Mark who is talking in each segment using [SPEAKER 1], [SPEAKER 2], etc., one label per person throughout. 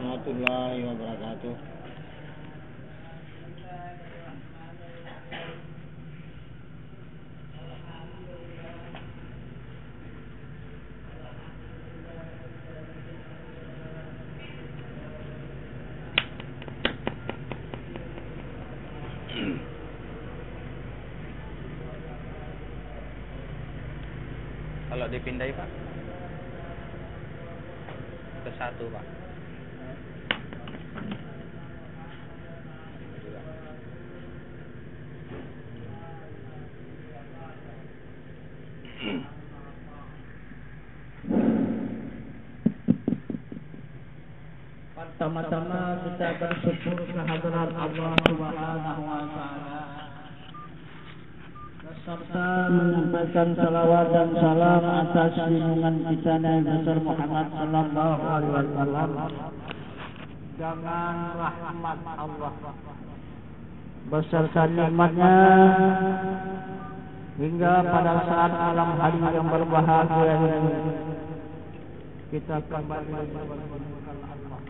[SPEAKER 1] warahmatullahi wabarakatuh.
[SPEAKER 2] Kalau dipindai Pak ke satu Pak.
[SPEAKER 3] Pertama-tama kita bersyukur kehadiran Allah Subhanahu wa taala serta menyampaikan salawat dan salam atas junjungan kita Nabi besar Muhammad sallallahu alaihi wasallam dengan rahmat Allah beserta nikmatnya hingga pada saat malam hari yang berbahagia ini kita kembali mengucapkan Allah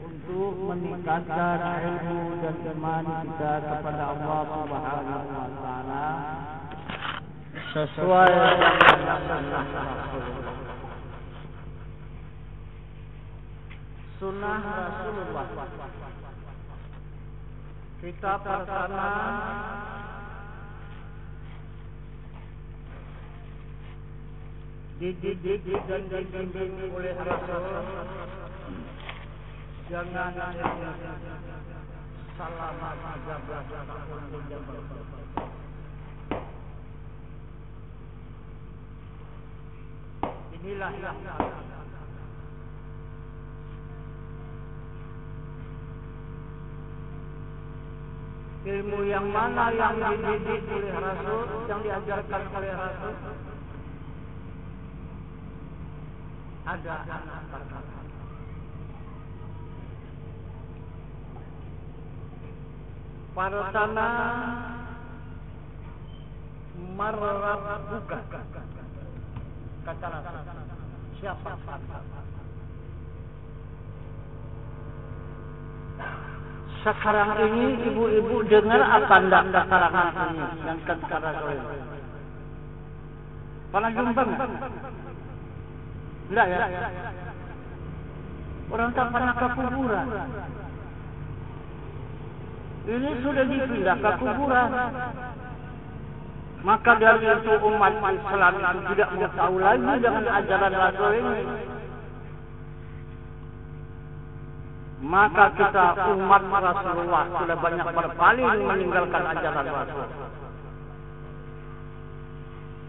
[SPEAKER 3] untuk meningkatkan ilmu dan iman kita kepada Allah Subhanahu wa taala sesuai dengan sunnah Rasulullah. Kita pertama dididik dan dibimbing oleh Rasul. Jangan selama 13 tahun menjabat. Inilah yang ilmu yang mana yang dididik oleh Rasul, yang diajarkan oleh Rasul. Ada anak perkara. Pertama marabbuka kata Rasul. Siapa? Sekarang ini ibu-ibu dengar apa enggak keterangan ini yang kata Rasul? Pernah jumpa enggak? Enggak ya? Orang tak pernah ke kuburan. Ini sudah dipindah ke kuburan. Maka dari itu umat Islam itu tidak mau tahu lagi dengan ajaran Rasul ini. Maka kita umat Rasulullah sudah banyak berpaling meninggalkan ajaran Rasul.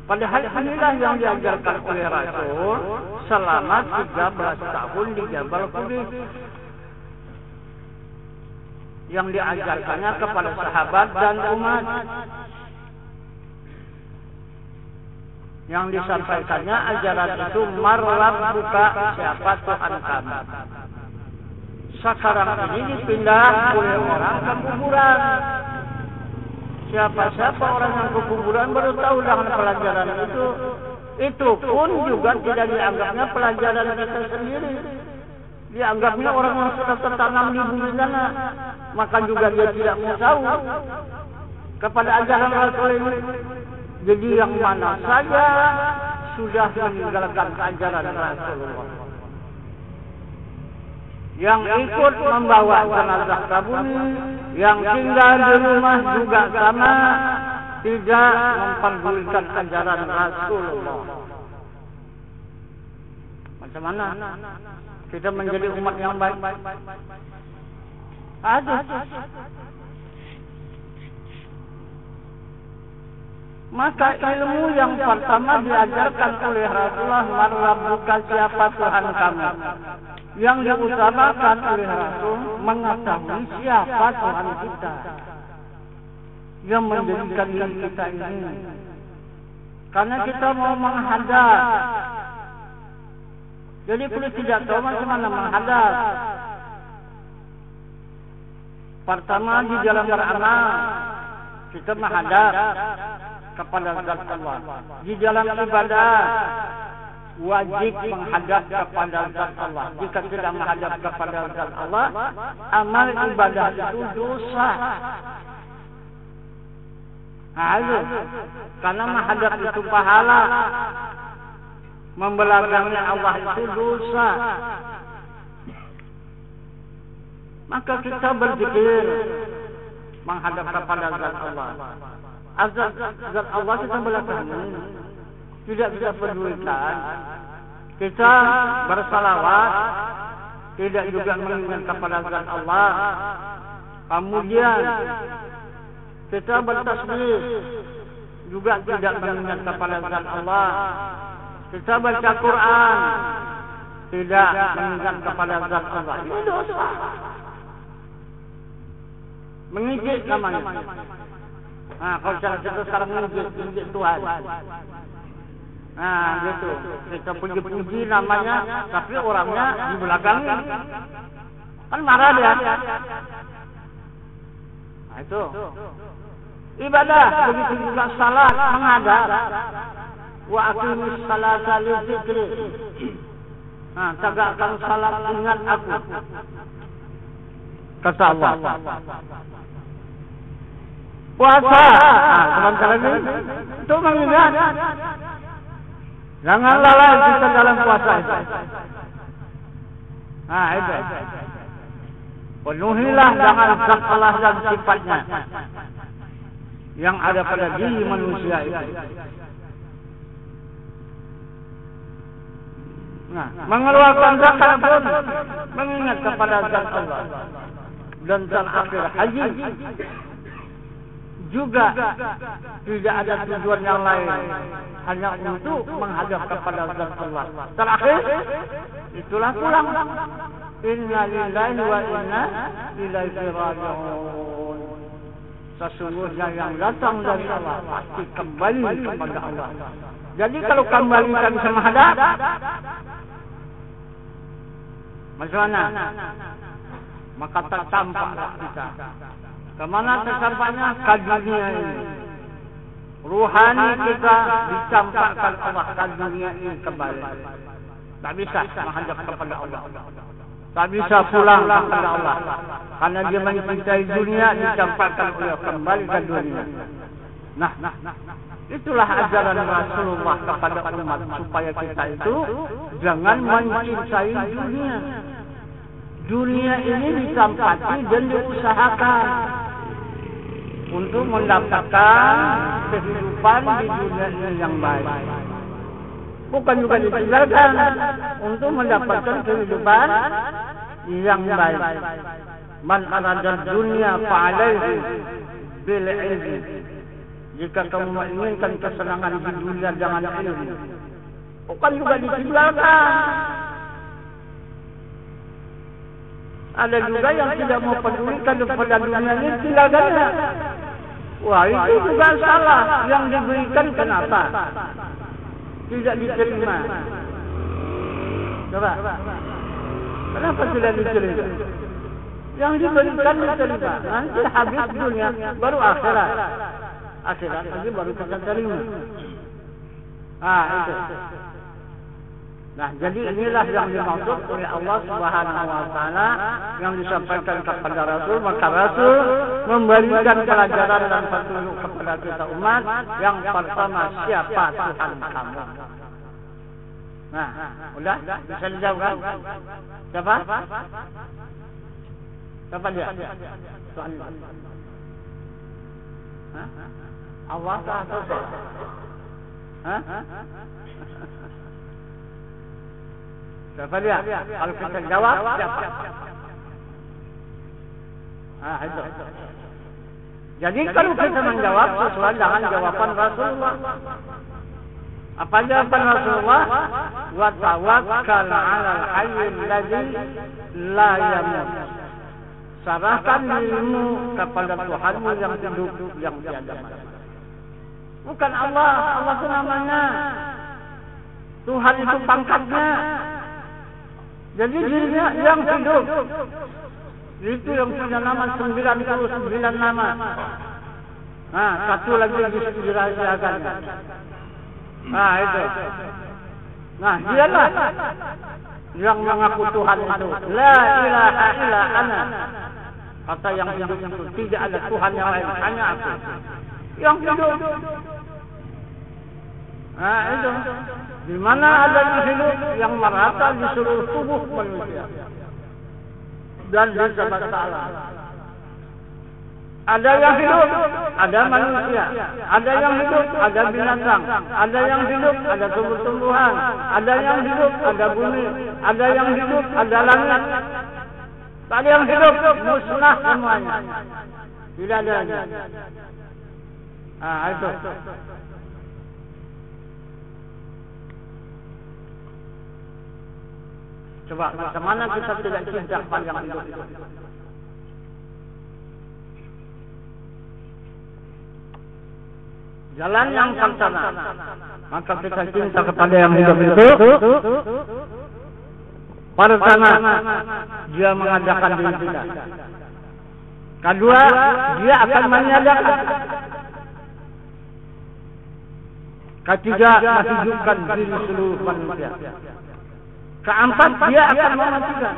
[SPEAKER 3] Padahal inilah yang diajarkan oleh Rasul selama 13 tahun di Jabal Qudus. Yang diajarkannya kepada sahabat dan umat. Yang disampaikannya ajaran itu marabbuka, siapa Tuhan kamu. Sekarang ini dipindah oleh orang ke kuburan. Siapa-siapa orang yang ke kuburan baru tahu dengan pelajaran itu. Itu pun juga tidak dianggapnya pelajaran kita sendiri. Dianggapnya orang yang sudah tertanam di bumi sana. Maka juga dia tidak mau tahu kepada ajaran Rasul ini. Jadi yang mana saja sudah meninggalkan ajaran Rasulullah. Yang ikut membawa jenazah ke bumi, yang tinggal di rumah juga sama, tidak memperdulikan ajaran Rasulullah. Macam mana kita menjadi umat yang baik? Ada. Maka ilmu yang pertama diajarkan oleh Rasulullah, marabbuka, siapa Tuhan kamu. Yang diutamakan oleh Rasul mengetahui siapa Tuhan kita yang menjadikan diri kita ini. Karena kita mau menghadap. Jadi perlu tidak tahu macam mana menghadap. Pertama di dalam beramal kita menghadap kepada zat Allah. Di dalam ibadah wajib menghadap kepada zat Allah. Jika tidak menghadap kepada zat Allah, amal ibadah itu dosa. Karena menghadap itu pahala, membelakangi Allah itu dosa. Maka kita berzikir menghadap kepada zat Allah. Zat Allah kita belakangi, tidak bisa pedulikan. Kita bersalawat, tidak juga mengingat kepada zat Allah. Kemudian kita bertasbih, juga tidak mengingat kepada zat Allah. Kita baca Quran, tidak mengingat kepada zat Allah. Ini dosa. Mengijik namanya. Kalau kita sekarang mengijik Tuhan. Gitu. Kita puji-puji namanya, tapi orangnya di belakangnya. Kan marah dia. Itu. Ibadah, begitu juga salat, menghadap. Wa aqimis salata li dzikri. Tegakkan salat ingat aku. Kata Allah. Puasa, sebentar lagi itu mengingat. Jangan lalai kita dalam puasa itu. Itu. Penuhilah dengan zat Allah dan sifatnya yang ada pada diri manusia itu. Mengeluarkan zakat pun mengingat kepada zat Allah dan zat akhir haji. Juga tidak ada tujuan yang lain, hanya untuk menghadap kepada zat Allah. Terakhir, itulah pulang. Inna lillahi wa inna ilaihi raji'un. Sesungguhnya yang datang dari Allah pasti kembali kepada Allah. Jadi kalau kembali kan bisa menghadap, bagaimana? Maka tertampaklah kita. Kemana tersampainya? Ke dunia ini. Ruhani kita dicampakkan Allah ke dunia ini kembali. Tak bisa menghadap kepada Allah. Tak bisa pulang kepada Allah. Karena dia mencintai dunia, dicampakkan oleh kembali ke dunia. Itulah ajaran Rasulullah kepada umat, supaya kita itu jangan mencintai dunia. Dunia ini dicampati dan diusahakan untuk mendapatkan kehidupan di dunia ini yang baik. Bukan juga ditinggalkan untuk mendapatkan kehidupan yang baik. Man arada dunia fa'alaihi bil ilmi. Jika kamu menginginkan kesenangan di dunia, jangan ilmu. Bukan juga ditinggalkan. Ada juga yang tidak mau pedulikan kepada dunia ini, tinggalkannya. Wah, itu juga salah. Yang diberikan kenapa tidak diterima? Coba. Kenapa tidak diterima? Yang diberikan diterima. Nanti habis dunia, baru akhirat. Akhirat lagi baru kita terima. Itu. Jadi inilah yang dimaksud oleh Allah Subhanahu wa taala yang disampaikan kepada Rasul. Maka Rasul memberikan pelajaran dan petunjuk kepada kita umat. Yang pertama, siapa Tuhan kamu? Udah bisa dijawab kan? Siapa? Siapa dia? Tuhan. Allah atau siapa? Siapa dia? Kalau kita jawab, siapa? Itu. Jadi kalau kita menjawab sesuai dengan jawaban Rasulullah. Apa jawaban Rasulullah? Wa tawakkal 'alal hayyil ladzi la yamut. Serahkan dirimu kepada Tuhanmu yang hidup, yang tiada mati. Bukan Allah. Allah itu namanya. Tuhan itu pangkatnya. Jadi dirinya yang hidup. Itu yang punya nama 99 nama. Satu lagi dirahasiakan. Itu. Nah, dialah yang mengaku Tuhan itu. La ilaha illa ana. Kata yang hidup itu, tidak ada Tuhan yang lain, hanya aku. Yang hidup. Nah, itu. Di mana ada yang hidup yang merata di seluruh tubuh manusia. Dan di semesta alam. Ada yang hidup, ada manusia. Ada yang hidup, ada binatang. Ada yang hidup, ada tumbuh-tumbuhan. Ada yang hidup, ada bumi. Ada yang hidup, ada langit. Tak ada yang hidup, musnah semuanya. Tidak ada lagi. Ah, itu. Coba, macam mana kita tidak cinta kepada yang hidup itu? Jalan yang sana, maka kita cinta kepada yang hidup itu. Pada sana, dia mengadakan diri kita. Kedua, dia akan meniadakan. Ketiga, menghidupkan diri seluruh manusia. Keempat, dia akan mematikan.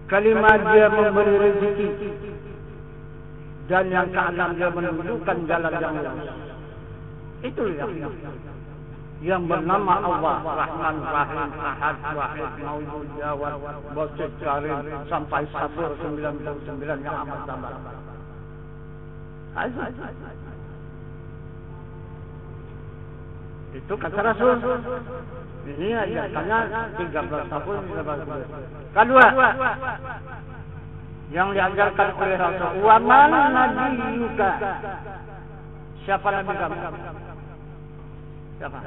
[SPEAKER 3] Kelima, dia memberi rezeki. Dan yang keenam, dia menunjukkan jalan yang lurus. Itu yang bernama Allah, Rahman, Rahim, Ahad, Wahid, Maujud, Jawad, Basit, Karim, sampai Sabur 99 yang amat sabar. Itu kata Rasul. Ini ayatnya 13 tahun. Kedua, yang diajarkan oleh Rasul, wa man nabiyuka. Siapa nabi kamu? Siapa?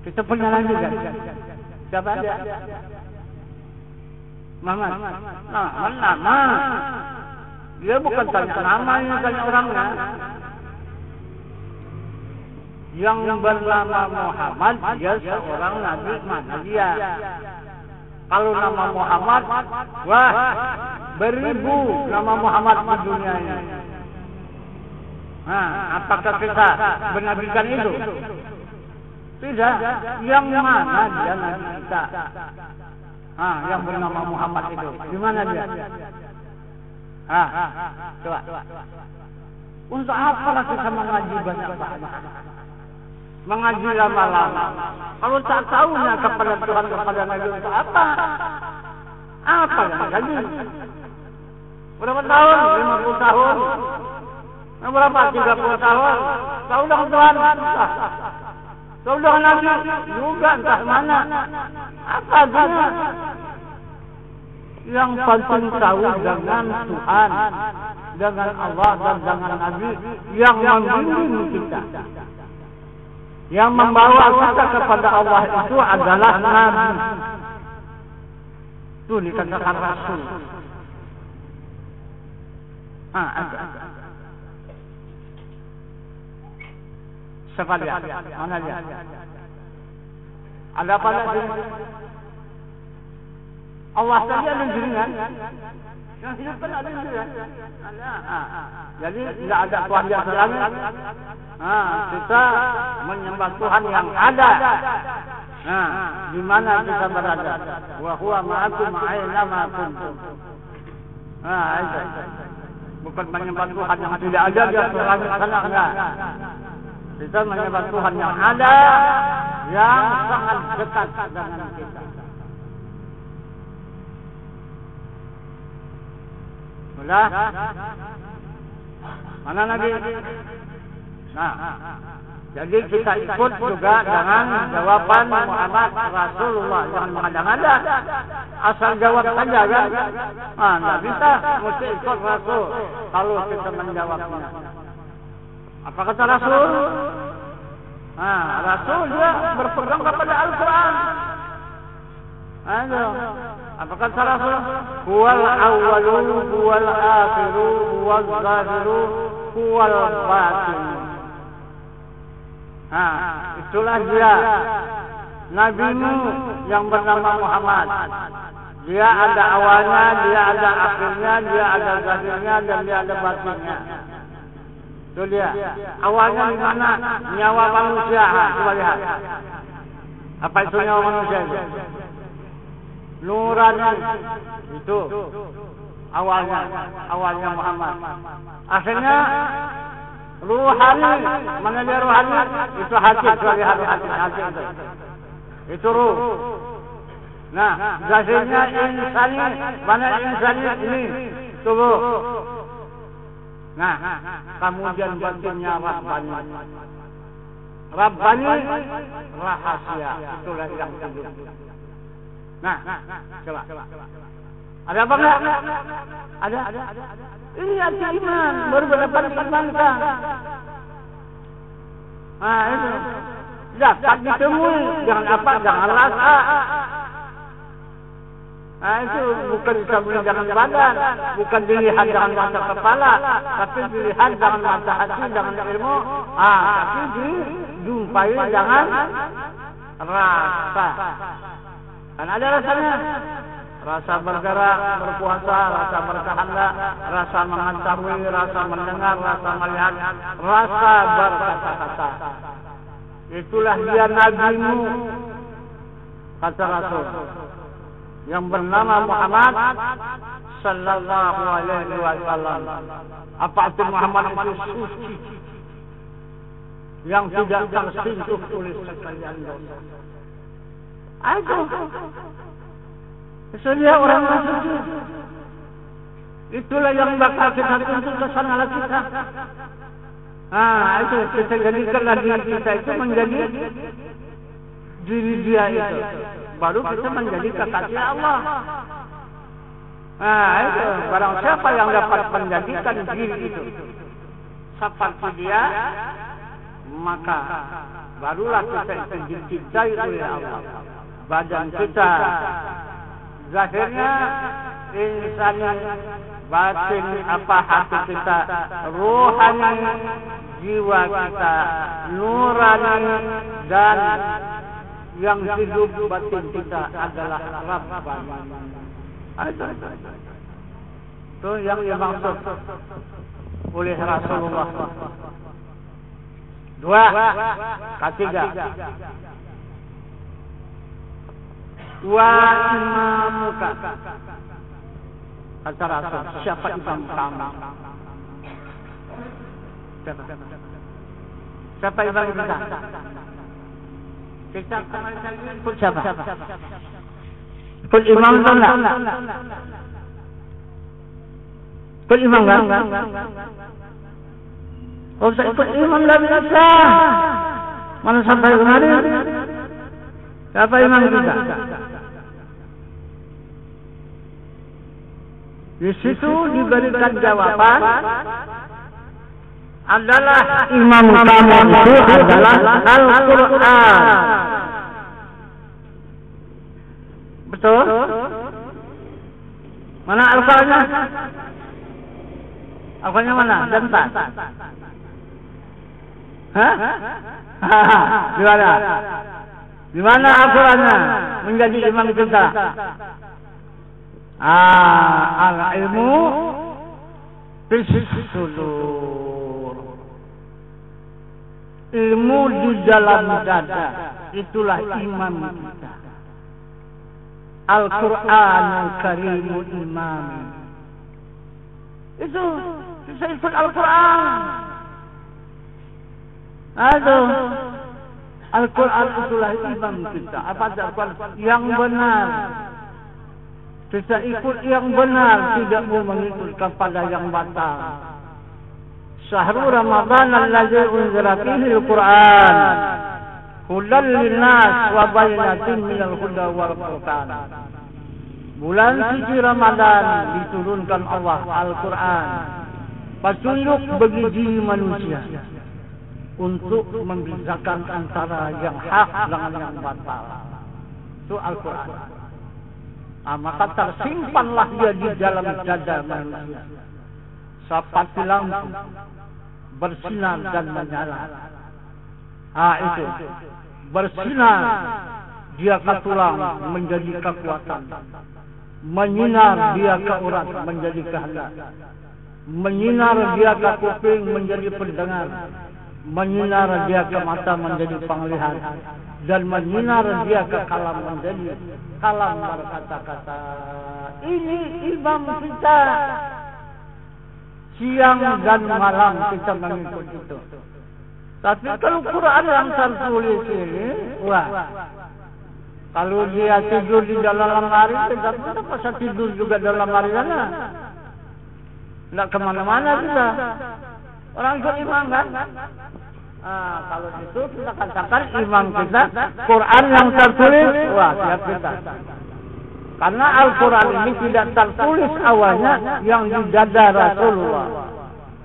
[SPEAKER 3] Kita punya nabi kan? Siapa dia? Muhammad. Nah, nama. Dia bukan tanya namanya, tanya orangnya. Yang bernama Muhammad, dia seorang nabi, mana dia? Kalau nama Muhammad, wah, beribu nama Muhammad di dunia ini. Nah, apakah kita menabikan itu? Tidak. Yang mana dia nabi kita? Yang bernama Muhammad itu. Di mana dia? Coba. Untuk apalah kita mengaji banyak-banyak? Mengaji lama-lama. Kalau tak tahunya kepada Tuhan, kepada Nabi, untuk apa? Apa yang jadi? Berapa tahun? 50 tahun. Berapa? 30 tahun. Tahu dengan Tuhan? Tahu dengan Nabi? Juga entah mana. Apa artinya? Yang penting tahu dengan Tuhan, dengan Allah dan dengan Nabi yang membimbing kita. Yang membawa kita kepada Allah itu adalah Nabi. Itu dikatakan Rasul. Siapa dia? Mana dia? Ada apa lagi? Allah saja ada jaringan. Yang hidup kan ada jaringan. Jadi tidak ada Tuhan yang selangit. Kita menyembah Tuhan yang ada. Di mana kita berada? Wa huwa ma'akum aina ma kuntum. Itu. Bukan menyembah Tuhan yang tidak ada di selangit sana, enggak. Kita menyembah Tuhan yang ada, yang sangat dekat dengan kita. Sudah? Mana Nabi? Nah, jadi kita ikut juga dengan jawaban Muhammad Rasulullah. Jangan mengada-ngada. Asal jawab saja kan? Tidak bisa, mesti ikut Rasul kalau kita menjawabnya. Apa kata Rasul? Rasul dia berpegang kepada Al-Quran. Ayo. Apa kata Rasul? Huwal awwalu, huwal akhiru, huwal zahiru, huwal batin. Itulah dia Nabimu yang bernama Muhammad. Dia ada awalnya, dia ada akhirnya, dia ada zahirnya, dan dia ada batinnya. Tuh lihat, awalnya di mana nyawa manusia? Coba lihat. Apa itu nyawa manusia itu? Nurani itu awalnya Muhammad. Akhirnya ruhani, mana dia ruhani? Itu hati, sebagai hati itu ruh. Nah, zahirnya insani, mana insani ini tubuh. Nah, kemudian batinnya Rabbani rahasia, itulah yang hidup. Nah, coba. Ada apa enggak? Ada. Ini arti iman, baru berdapat iman kan. Nah, itu. Dapat ditemui, jangan apa, jangan rasa. Nah, itu bukan disambung dengan badan, bukan dilihat dengan mata kepala, tapi dilihat dengan mata hati, dengan ilmu. Tapi dijumpai dengan rasa. Kan ada rasanya. Rasa bergerak, berpuasa, rasa berkehendak, rasa mengetahui, rasa mendengar, rasa melihat, rasa berkata-kata. Itulah dia nabimu, kata Rasul, yang bernama Muhammad sallallahu alaihi wasallam. Apa itu Muhammad itu suci, yang tidak tersentuh oleh sekalian dosa. Itu dia orang suci. Itulah yang bakal kita tuntut ke sana kita. Itu kita jadikanlah diri kita itu menjadi diri dia itu. Baru kita menjadi kekasih Allah. Itu barang siapa yang dapat menjadikan diri itu seperti dia, maka barulah kita itu dicintai oleh Allah. Badan kita zahirnya insani, batin hati kita, ruhani jiwa kita, nurani, dan yang hidup batin kita adalah Rabbani. Itu yang dimaksud oleh Rasulullah. Dua, ketiga. Wa imamuka, kata Rasul, siapa imam kamu? Siapa imam kita? Kita ikut siapa? Ikut imam atau enggak? Ikut imam kan? Oh, saya ikut imam enggak bisa. Mana sampai kemarin? Siapa imam kita? Di situ diberikan jawaban adalah imam kamu itu adalah Al-Quran. Betul? Mana Al-Qurannya? Al-Qurannya mana? Bentar. Di mana? Di mana Al-Qurannya menjadi imam kita? Al-ilmu fis-sudur. Ilmu di dalam dada, itulah imam kita. Al-Qur'anul Karimul Imam. Itu bisa ikut Al-Quran. Al-Quran itulah imam kita. Apa Al-Quran yang benar? Kita ikut yang benar, tidak mau mengikut kepada yang batal. Syahrul Ramadan allazi unzila fihi al-Qur'an hudan linnas wa bayyinatin minal huda wal furqan. Bulan suci Ramadan diturunkan Allah Al-Quran, petunjuk bagi diri manusia untuk membedakan antara yang hak dengan yang batal. Itu Al-Quran. Maka tersimpanlah dia di dalam dada manusia seperti lampu bersinar dan menyala. Itu bersinar dia ke tulang menjadi kekuatan, menyinar dia ke urat menjadi kehendak. Menyinar dia ke kuping menjadi pendengar, menyinar dia ke mata menjadi penglihat, dan menyinar dia ke kalam menjadi kalam berkata-kata. Ini imam kita. Siang dan malam kita mengikut itu. Tapi kalau Quran yang tertulis ini, wah, kalau dia tidur di dalam lemari, kita bisa tidur juga dalam lemari sana. Tidak kemana-mana kita. Orang itu imam kan? Kalau itu kita katakan imam kita, Quran yang tertulis, wah siap kita. Karena Al-Quran ini tidak tertulis awalnya yang di dada Rasulullah.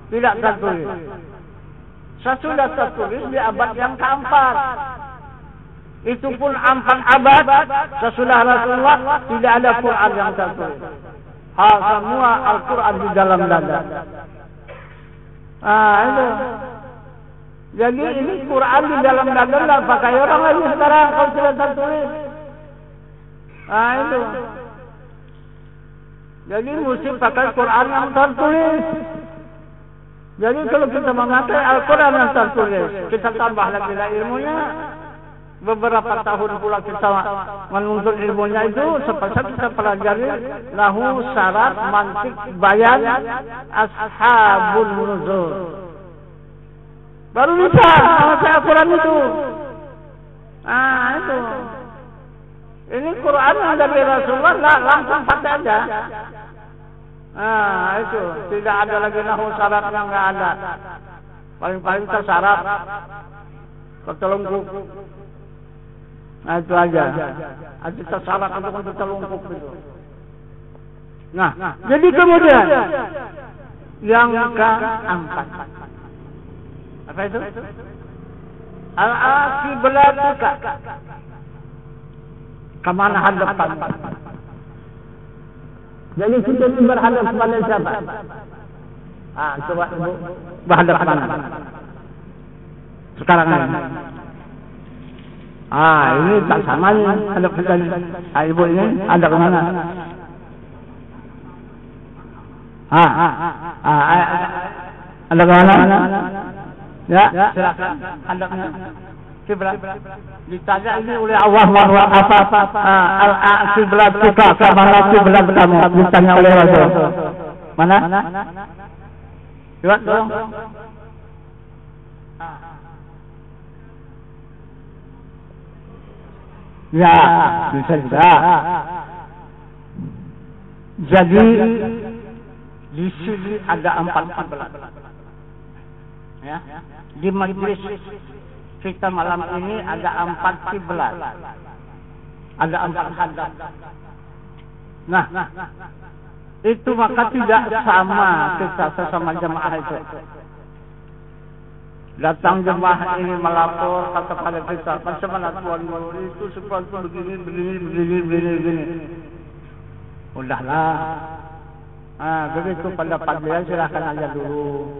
[SPEAKER 3] Tidak tertulis. Sesudah tertulis di abad yang keempat. Itu pun 4 abad sesudah Rasulullah tidak ada Quran yang tertulis. Semua Al-Quran di dalam dada. Itu. Jadi ini Quran di dalam dada lah pakai orang lagi sekarang kalau sudah tertulis. Itu. Jadi mesti pakai Quran yang tertulis. Jadi kalau kita memakai Al-Quran yang tertulis, kita tambah lagi ilmunya. Beberapa tahun pula kita menuntut ilmunya itu, seperti kita pelajari lahu syarat mantik bayan ashabun nuzul. Baru bisa memakai Al-Quran itu. Itu. Ini Quran yang dari Rasulullah langsung pakai aja. Itu tidak ada lagi nahu syarat yang nggak ada. Paling-paling tersyarat ketelungkup. Itu aja. Itu tersyarat untuk ketelungkup itu. Nah, jadi kemudian yang keempat. Apa itu? Al-aqiblatuka. Kemana hadapan? Jadi kita ini berhadap kepada siapa? Coba ibu berhadap mana? Sekarang ini. Ini tak sama nih hadap kita ini. Ibu ini ada kemana? Ada kemana? Ya, silakan hadapnya. Kiblat ditanya ini oleh Allah apa al-kiblat kita kemana kiblat kamu ditanya oleh Rasul mana? Coba tolong. Ya bisa juga. Jadi di sini ada 4 kiblat. Ya, di majlis kita malam ini ada 4 kiblat, ada 4 hadap. Nah, itu maka tidak sama kita sesama jemaah itu. Datang jemaah ini melapor kata pada kita, bagaimana Tuan Guru itu seperti begini. Udahlah, begitu pendapat dia silahkan aja dulu.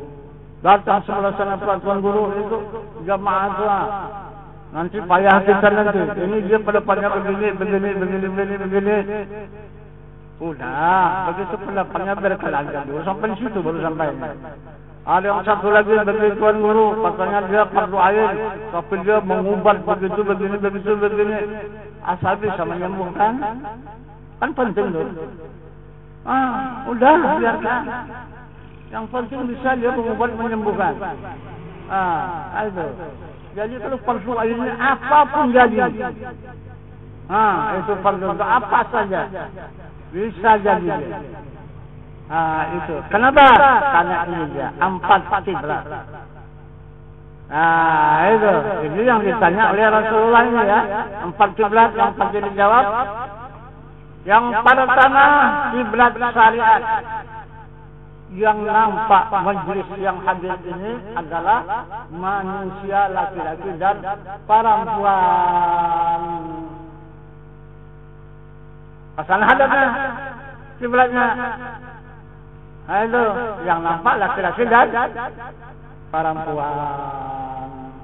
[SPEAKER 3] Datang sebelah sana Tuan Guru itu jamaah tua. Nanti payah kita nanti. Ini dia pendapatnya begini. Udah, begitu pendapatnya berkelanjut dulu sampai di situ baru sampai. Ada yang satu lagi bagi Tuan Guru, katanya dia fardu ain, tapi dia mengubat begitu begini. Asal bisa menyembuhkan, kan penting tuh. Udah biarkan. Yang penting bisa dia mengubat menyembuhkan. Itu. Jadi kalau fardu ain apapun jadi. Itu fardu apa saja bisa jadi. Itu. Kenapa? Karena ini dia 4 kiblat. Itu. Ini yang ditanya oleh Rasulullah ini ya. 4 kiblat yang tadi dijawab. Yang pada tanah kiblat syariat. Yang nampak majlis yang hadir ini adalah manusia laki-laki dan perempuan. Pasal hadapnya kiblatnya. Itu yang nampak laki-laki dan perempuan.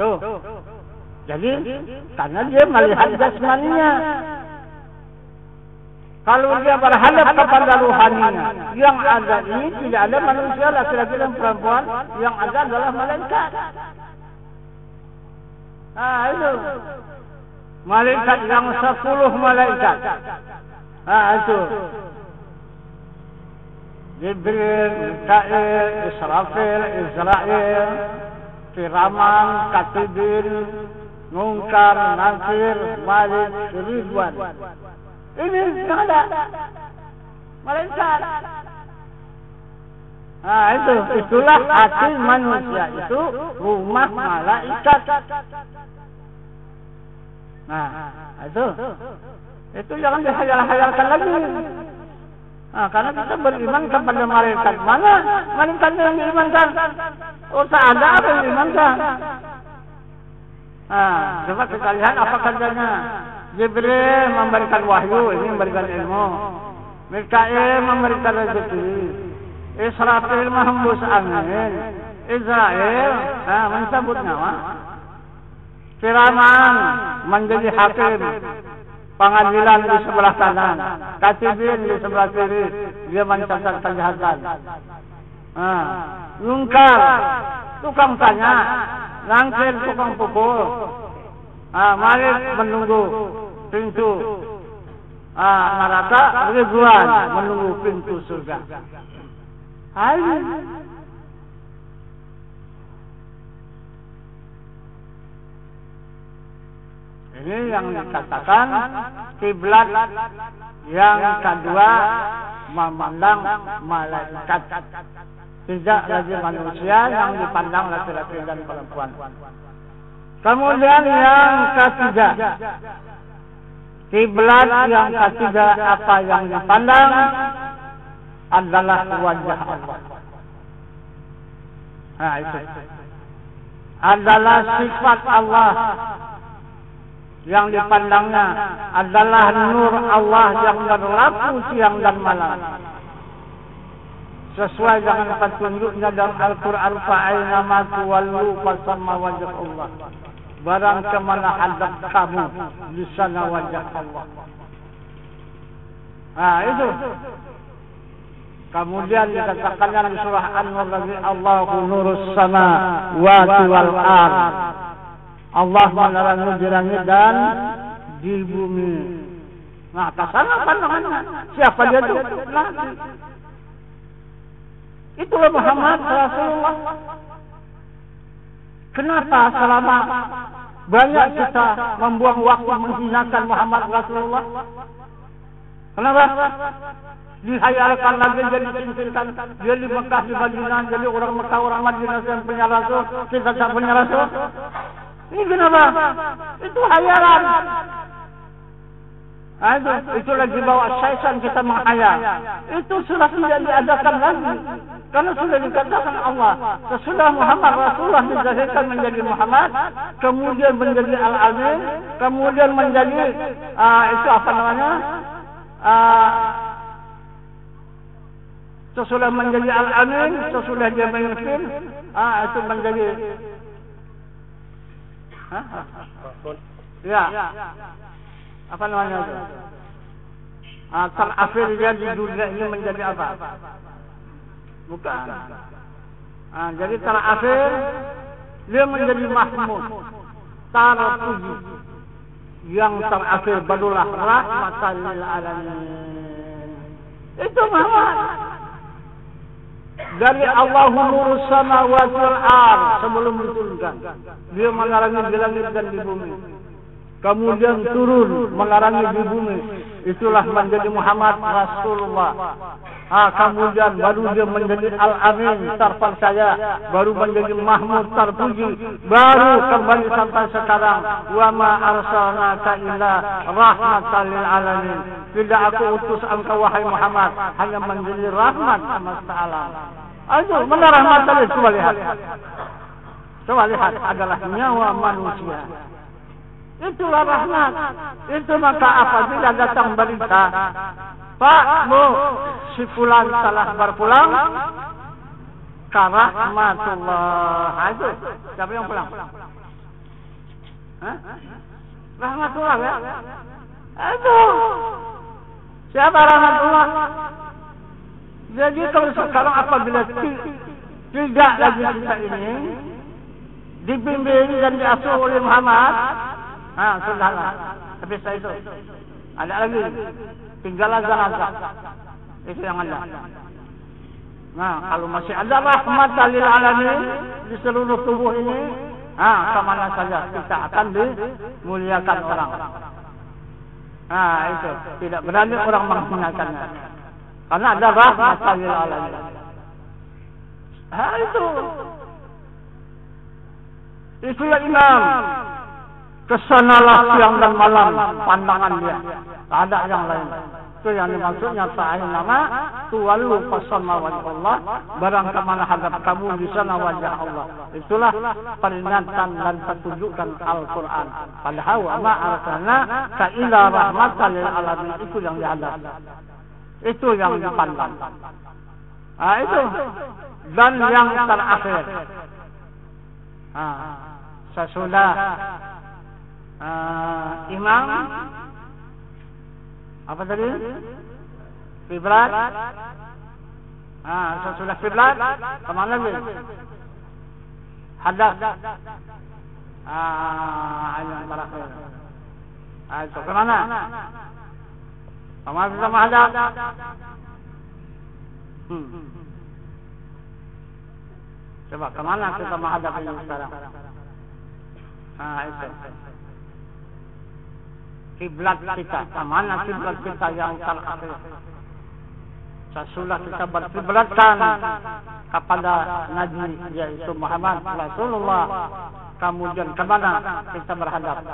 [SPEAKER 3] Tuh. Jadi karena dia melihat jasmaninya. Kalau dia berhadap kepada ruhaninya, yang ada ini tidak ada manusia laki-laki dan perempuan, yang ada adalah malaikat. Itu malaikat yang 10 malaikat. Itu Jibril, Mikail, Israfil, Israel, Firaman, Katibin, Munkar, Nakir, Malik, Ridwan. Ini yang ada malaikat. Itulah hati manusia, itu rumah malaikat. Itu jangan dihayal-hayalkan lagi. Karena kita beriman kepada malaikat. Mana malaikat yang diimankan? Ada apa yang diimankan? Coba kita lihat apa katanya. Jibril memberikan wahyu, ini memberikan ilmu. Mikail memberikan rezeki. Israfil menghembus angin. Israel mencabut nyawa. Firaman menjadi hakim pengadilan di sebelah kanan. Katibin di sebelah kiri, dia mencatat kejahatan. Munkar, tukang tanya. Nakir, tukang pukul. Malik menunggu pintu neraka, Ridwan menunggu pintu surga. Ini yang dikatakan kiblat yang kedua, memandang malaikat, tidak lagi manusia yang dipandang laki-laki dan perempuan. Kemudian yang ketiga, kiblat yang ketiga apa yang dipandang adalah wajah Allah. Itu adalah sifat Allah. Yang dipandangnya adalah nur Allah yang berlaku siang dan malam. Sesuai dengan petunjuknya dalam Al-Quran, fa'aina ma tuwallu fasamma wajh Allah. Barang kemana hadap kamu, di sana wajah Allah. Itu. Kemudian dikatakan di surah An-Nur lagi, Allahu nurus samawati wal ardh. Allah menerangi di langit dan di bumi. Kesana pandangannya. Siapa dia itu? Nabi. Itulah Muhammad Rasulullah. Kenapa selama banyak kita membuang waktu menghinakan Muhammad Rasulullah? Kenapa? Dihayalkan lagi, jadi cincin-cincin. Dia di Mekah, di Madinah, jadi orang Mekah, orang Madinah yang punya Rasul, kita tak punya Rasul. Ini kenapa? Itu hayalan. Itu lagi bawa syaitan kita menghayal. Itu sudah tidak diadakan lagi. Karena sudah dikatakan Allah, sesudah Muhammad Rasulullah dijadikan menjadi Muhammad, kemudian menjadi Al-Amin, kemudian menjadi itu apa namanya? Sesudah menjadi Al-Amin, sesudah dia memimpin, itu menjadi ya, apa namanya itu? Terakhir dia di dunia ini menjadi apa? Bukan. Jadi terakhir dia menjadi Mahmud, terpuji. Yang terakhir barulah rahmatan lil alamin. Itu Muhammad. Dari Allahu nurus samawati wal ardh, sebelum diturunkan dia menerangi di langit dan di bumi, kemudian turun menerangi di bumi, itulah menjadi Muhammad Rasulullah. Kemudian baru dia menjadi Al-Amin, terpercaya, baru menjadi Mahmud, terpuji, baru kembali sampai sekarang, wa ma arsalnaka illa rahmatan lil alamin. Tidak aku utus engkau wahai Muhammad hanya menjadi rahmat semesta alam. Ayo, mana rahmat tadi? Coba lihat. Coba lihat, adalah nyawa manusia. Itulah rahmat. Itu maka apabila datang berita, Pak, Bu, si fulan telah berpulang ke rahmatullah. Itu siapa yang pulang? Rahmatullah ya. Itu Siapa rahmatullah? Jadi kalau sekarang apabila tidak lagi kita ini dibimbing dan diasuh oleh Muhammad, sudahlah. Habis itu ada lagi, tinggallah zanazah. Itu yang ada. Nah, kalau masih ada rahmat lil alamin di seluruh tubuh ini, kemana saja kita akan dimuliakan orang. Itu tidak berani orang menghinakannya, karena ada rahmat lil alamin. Itu ya imam. Kesanalah siang dan malam pandangan dia, tak ada yang lain. Itu yang dimaksudnya ta'ainama tuwallu fasamma wajh Allah, barang kemana hadap kamu di sana wajah Allah. Itulah peringatan dan petunjukan Al-Quran. Padahal wa ma arsalna ka illa rahmatan lil alamin, itu yang dihadap, itu yang dipandang. Itu. Dan yang terakhir, sesudah imam apa tadi? Kiblat. Sesudah kiblat kemana lagi? Hadap. Yang terakhir. Itu kemana? Kemana kita menghadap? Coba kemana kita menghadap ini sekarang? Itu. Kiblat kita, kemana kiblat kita yang terakhir? Sesudah kita berkiblatkan kepada Nabi, yaitu Muhammad Rasulullah, kemudian kemana kita berhadap?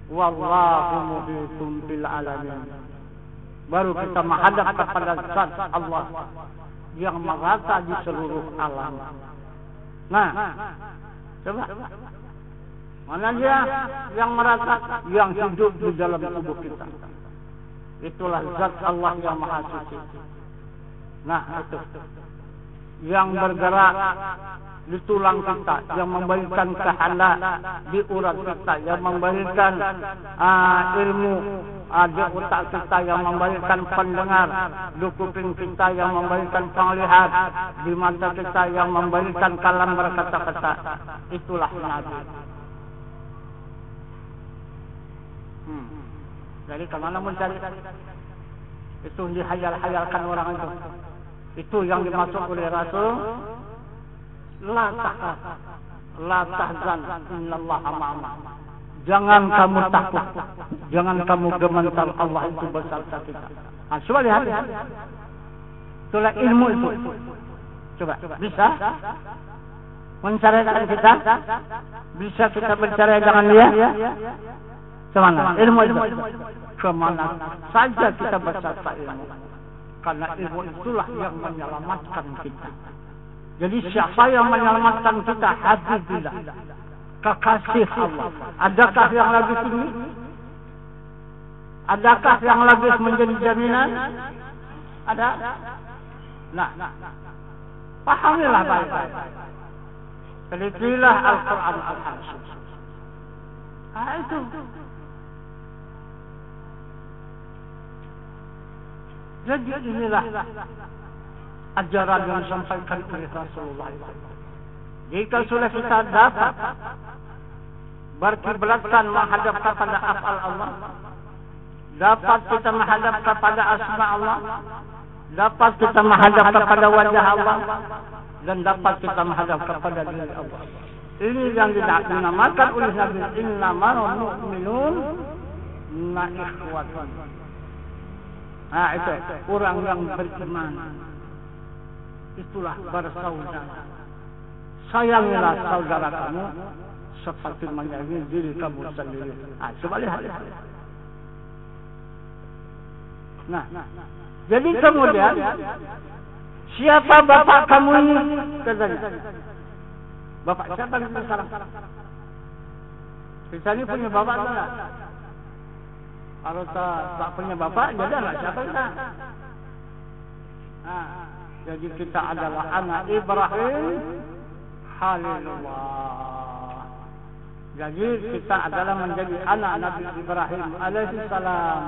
[SPEAKER 3] Wallahu muhitun bil alamin. Baru kita menghadap kepada zat Allah yang merata di seluruh alam. Nah, coba. Mana dia yang merata, yang hidup di dalam tubuh kita? Itulah zat Allah yang maha suci. Nah, itu. Yang bergerak di tulang kita, yang memberikan kehendak di urat kita, yang memberikan ilmu di otak kita, yang memberikan pendengar di kuping kita, yang memberikan penglihat di mata kita, yang memberikan kalam berkata-kata. Itulah Nabi. Jadi kemana mencari? Itu dihayal-hayalkan orang itu. Itu yang dimaksud oleh Rasul. La tahzan, innallaha ma'ana. Jangan kamu takut, jangan kamu gemetar, Allah itu beserta kita. Coba lihat. Itulah ilmu itu. Coba, bisa menceraikan kita? Bisa kita bercerai dengan dia? Kemana? Ilmu itu. Kemana saja kita beserta ilmu. Karena ilmu itulah yang menyelamatkan kita. Jadi siapa yang menyelamatkan kita? Habibillah, kekasih Allah. Adakah yang lagi tinggi? Adakah yang lagi menjadi jaminan? Ada? Nah, pahamilah baik-baik. Telitilah Al-Quran Al-Hakim. Itu. Jadi inilah ajaran yang disampaikan oleh Rasulullah. Jika sudah kita dapat berkiblatkan menghadap kepada af'al Allah, dapat kita menghadap kepada asma Allah, dapat kita menghadap kepada wajah Allah, dan dapat kita menghadap kepada diri Allah. Ini yang dinamakan oleh Nabi, innamal mu'minun ikhwatun. Itu orang yang beriman. Itulah bersaudara. Sayangilah saudara kamu seperti menyayangi diri kamu sendiri. Coba lihat. Nah, jadi kemudian siapa bapak kamu ini? Katanya. Bapak siapa yang sekarang? Kita ini punya bapak enggak? Kalau tak punya bapak, jadi anak siapa kita? Jadi kita adalah anak Ibrahim Khalilullah. Jadi kita adalah menjadi anak Nabi Ibrahim alaihi salam.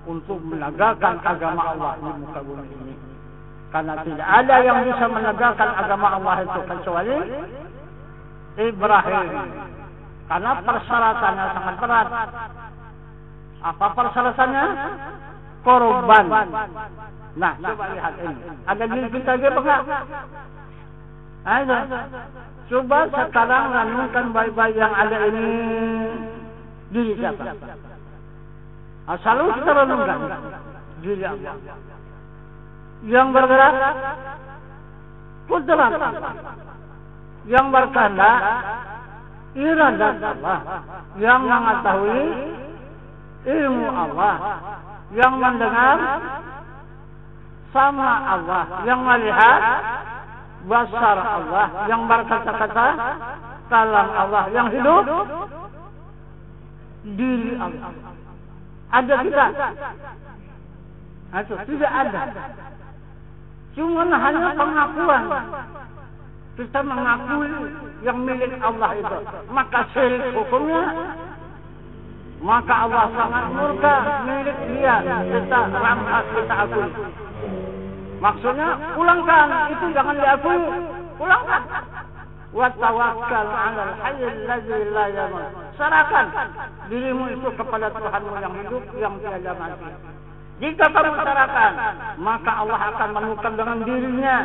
[SPEAKER 3] untuk menegakkan agama Allah di muka bumi ini. Karena tidak ada yang bisa menegakkan agama Allah itu kecuali Ibrahim. Karena persyaratannya sangat berat. Apa persyaratannya? Korban. Nah, coba lihat ini. Ada diri kita juga enggak? Ada. Coba sekarang renungkan baik-baik yang ada ini. Diri siapa? Selalu kita renungkan. Diri Allah. Yang bergerak kudrat Allah. Yang berkehendak iradat Allah. Yang mengetahui ilmu Allah. Yang mendengar sama Allah. Yang melihat basar Allah. Yang berkata-kata kalam Allah. Yang hidup diri Allah. Ada tidak? Itu tidak ada. Cuma hanya pengakuan. Kita mengakui yang milik Allah itu. Maka syirik hukumnya. Maka Allah sangat murka milik dia. Kita ramah, kita akui. Maksudnya pulangkan. Itu jangan diakui. Pulangkan. Wa tawakkal 'alal hayyil ladzi la yamut. Serahkan dirimu itu kepada Tuhanmu yang hidup, yang tiada mati. Jika kamu serahkan, maka Allah akan menemukan dengan dirinya.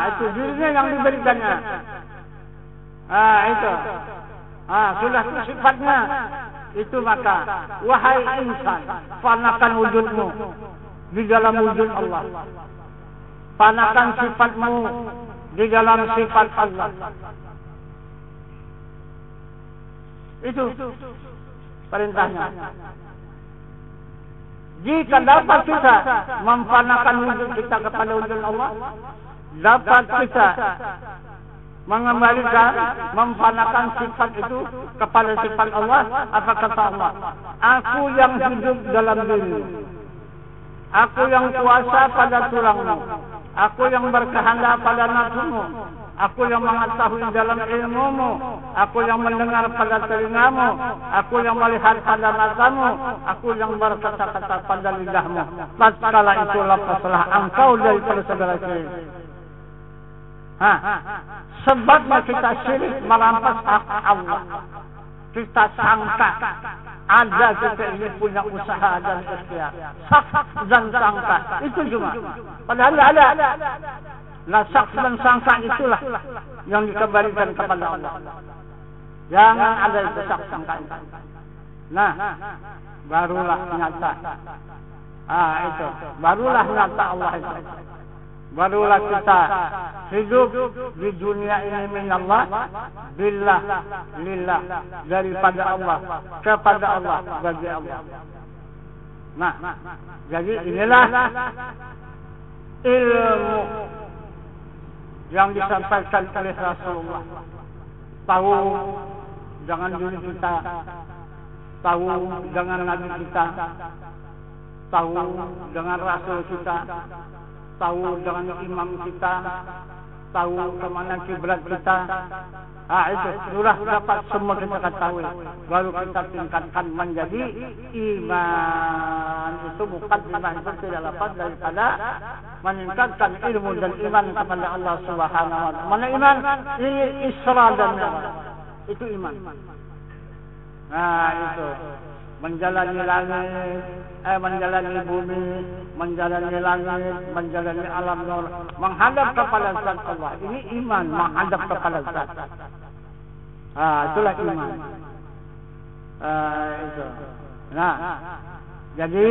[SPEAKER 3] Itu dirinya yang diberikannya. Itu. Sudah sifatnya. Itu maka, wahai insan, fanakan wujudmu di dalam wujud Allah. Fanakan sifatmu di dalam sifat Allah. Itu perintahnya. Jika dapat kita memfanakan wujud kita kepada wujud Allah, dapat kita mengembalikan, memfanakan sifat itu kepada sifat Allah. Apa kata Allah? Aku yang hidup dalam diri. Aku yang kuasa pada tulangmu. Aku yang berkehendak pada nafsumu. Aku yang mengetahui dalam ilmumu. Aku yang mendengar pada telingamu. Aku yang melihat pada matamu. Aku yang berkata-kata pada lidahmu. Tatkala itu lepaslah engkau daripada segala syirik. Sebabnya kita syirik merampas hak Allah. Kita sangka ada kita ini punya usaha dan ikhtiar. Sak dan sangka itu cuma. Padahal ada. Nah, sak dan sangka itulah yang dikembalikan kepada Allah. Jangan ada itu sak sangka itu. Nah, barulah nyata. Itu. Barulah nyata Allah itu. Barulah kita hidup di dunia ini min Allah, billah, lillah, daripada Allah, kepada Allah, bagi Allah. Nah, jadi inilah ilmu yang disampaikan oleh Rasulullah. Tahu jangan diri kita, tahu jangan nabi kita, tahu jangan rasul kita, tahu dengan imam kita, tahu kemana kiblat kita. Itu sudah dapat semua kita ketahui. Baru kita tingkatkan menjadi iman. Itu bukan iman itu tidak lepas daripada meningkatkan ilmu dan iman kepada Allah Subhanahu wa Ta'ala. Mana iman? Ini Isra dan Mi'raj. Itu iman. Itu menjalani langit, menjalani bumi, menjalani langit, menjalani alam nur, menghadap kepada zat Allah. Ini iman, menghadap kepada zat. Itulah iman. Itu. Nah, jadi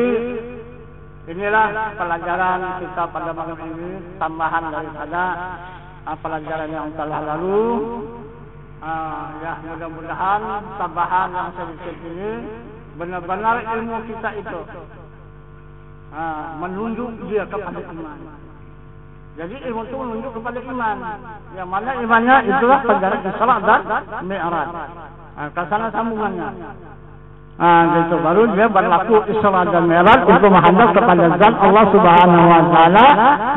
[SPEAKER 3] inilah pelajaran kita pada malam ini, tambahan daripada pelajaran yang telah lalu. Ya, mudah-mudahan tambahan yang sedikit ini benar-benar ilmu kita itu menunjuk dia kepada iman. Jadi ilmu itu menunjuk kepada iman. Yang mana imannya itulah perjalanan Isra dan Mi'raj. Kesana sambungannya. Gitu baru dia berlaku Isra dan Mi'raj untuk menghadap kepada zat Allah Subhanahu wa Ta'ala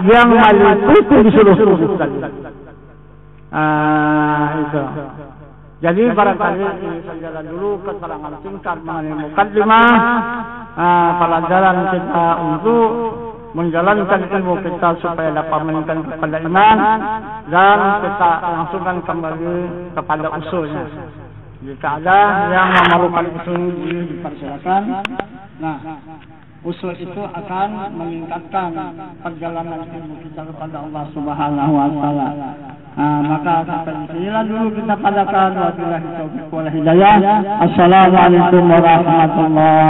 [SPEAKER 3] yang meliputi di seluruh tadi. Itu. Jadi barangkali ini saja dulu keterangan singkat mengenai mukaddimah pelajaran kita untuk menjalankan ilmu kita supaya dapat meningkatkan kepada iman dan kita langsungkan kembali kepada usulnya. Jika ada yang memerlukan usul dipersilakan. Nah, usul itu akan meningkatkan perjalanan ilmu kita kepada Allah Subhanahu wa taala. Maka sampai di sinilah dulu kita padakan wabillahi taufiq wal hidayah. Assalamualaikum warahmatullahi